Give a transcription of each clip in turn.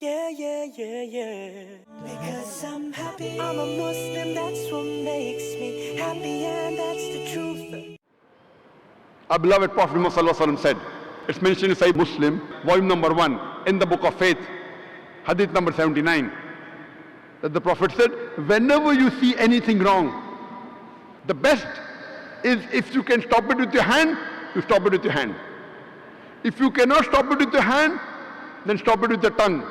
Yeah, yeah, yeah, yeah. Because I'm happy. I'm a Muslim, that's what makes me happy, and that's the truth. Our beloved Prophet Muhammad ﷺ said, it's mentioned in Sahih Muslim, volume number 1, in the book of faith, hadith number 79, that the Prophet said, whenever you see anything wrong, the best is if you can stop it with your hand, you stop it with your hand. If you cannot stop it with your hand, then stop it with your tongue.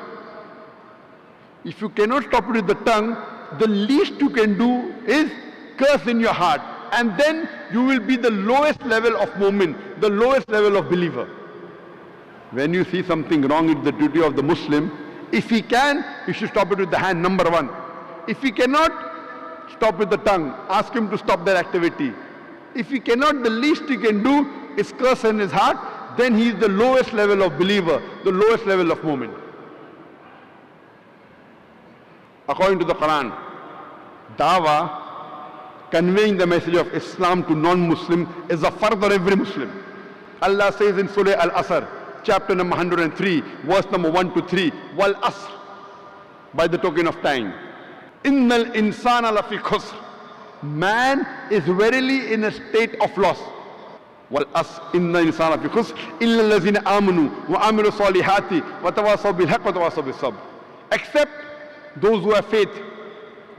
If you cannot stop it with the tongue, the least you can do is curse in your heart. And then you will be the lowest level of mu'min, the lowest level of believer. When you see something wrong, it's the duty of the Muslim. If he can, he should stop it with the hand, number one. If he cannot, stop with the tongue. Ask him to stop that activity. If he cannot, the least he can do is curse in his heart, then he is the lowest level of believer, the lowest level of mu'min. According to the Quran, dawah, conveying the message of Islam to non-Muslim, is a fard on every Muslim. Allah says in Surah Al-Asr, chapter number 103, verse number 1 to 3, Wal Asr, by the token of time. Innal insana lafi khusr. Man is verily in a state of loss. Wal Asr, innal insana lafi khusr, illa allazina amanu wa amilu salihati wa tawasaw bil haqq wa tawasaw bis sabr. Except those who have faith,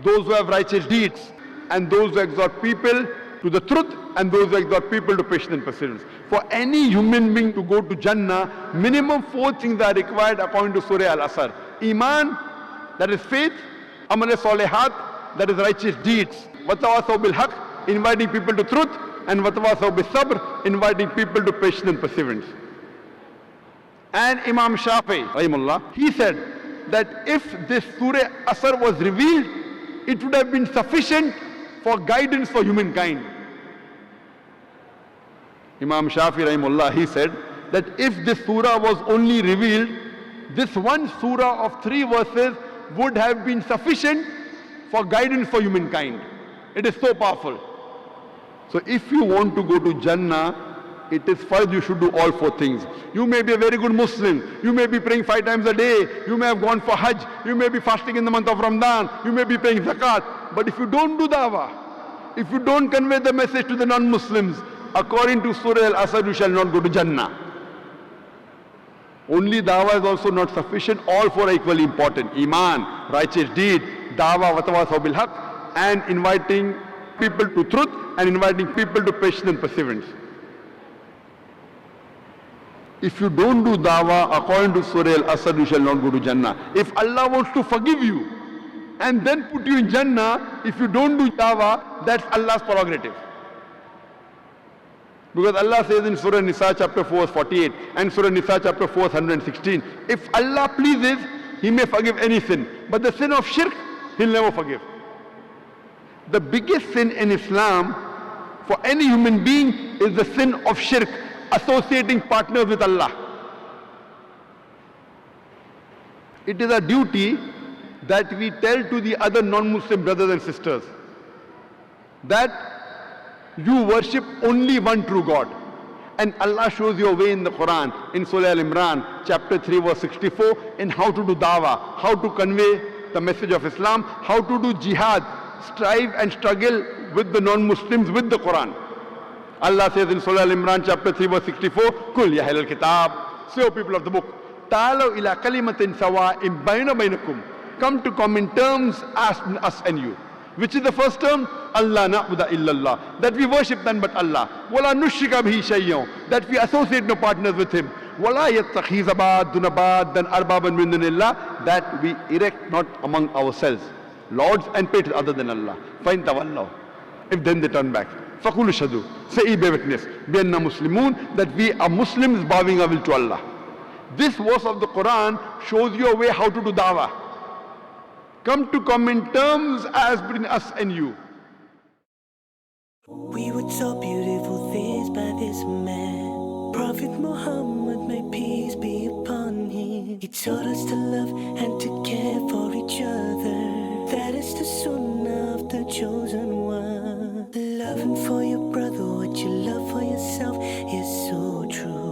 those who have righteous deeds, and those who exhort people to the truth, and those who exhort people to patience and perseverance. For any human being to go to Jannah, minimum 4 things are required according to Surah Al-Asr. Iman, that is faith. Amal salihat, that is righteous deeds. Watawasaw bil haqq, inviting people to truth. And watawasaw bis sabr, inviting people to patience and perseverance. And Imam Shafi, rahimahullah, he said that if this Surah Asr was revealed, it would have been sufficient for guidance for humankind. Imam Shafi rahimahullah, he said that if this surah was only revealed, this one surah of 3 verses would have been sufficient for guidance for humankind. It is so powerful. So if you want to go to Jannah, it is first you should do all 4 things. You may be a very good Muslim. You may be praying 5 times a day. You may have gone for Hajj. You may be fasting in the month of Ramadan. You may be paying zakat. But if you don't do dawah, if you don't convey the message to the non-Muslims, according to Surah Al-Asr, you shall not go to Jannah. Only dawah is also not sufficient. All 4 are equally important. Iman, righteous deed, dawah, watawasaw bil haqq, and inviting people to truth, and inviting people to patience and perseverance. If you don't do dawah according to Surah Al-Asr, you shall not go to Jannah. If Allah wants to forgive you and then put you in Jannah, if you don't do dawah, that's Allah's prerogative. Because Allah says in Surah Nisa chapter 4 verse 48 and Surah Nisa chapter 4 verse 116, if Allah pleases, He may forgive any sin. But the sin of shirk, He'll never forgive. The biggest sin in Islam for any human being is the sin of shirk, associating partners with Allah. It is a duty that we tell to the other non-Muslim brothers and sisters that you worship only one true God. And Allah shows you a way in the Quran, in Surah Al-Imran, chapter 3, verse 64, in how to do dawah, how to convey the message of Islam, how to do jihad, strive and struggle with the non-Muslims with the Quran. Allah says in Surah Al-Imran, chapter 3, verse 64, Kul ya ahlal kitab, say, O people of the book, ta'alaw ila kalimatin sawa'im bayna baynakum, come to common terms as us and you. Which is the first term? Allah na'budu illallah, that we worship none but Allah. Wala nushrika bihi shay'an, that we associate no partners with Him. Wala yattakhiza ba'duna ba'dan arbaban min dunillah, that we erect not among ourselves lords and patrons other than Allah. Fa'in tawallaw, if then they turn back, faqulu shahadu, say bear witness, bi anna muslimun, that we are Muslims bowing our will to Allah. This verse of the Quran shows you a way how to do dawah. Come to common terms as between us and you. We were taught beautiful things by this man, Prophet Muhammad, may peace be upon him. He taught us to love and to care for each other. That is the sunnah of the chosen one. Loving for your brother what you love for yourself is so true.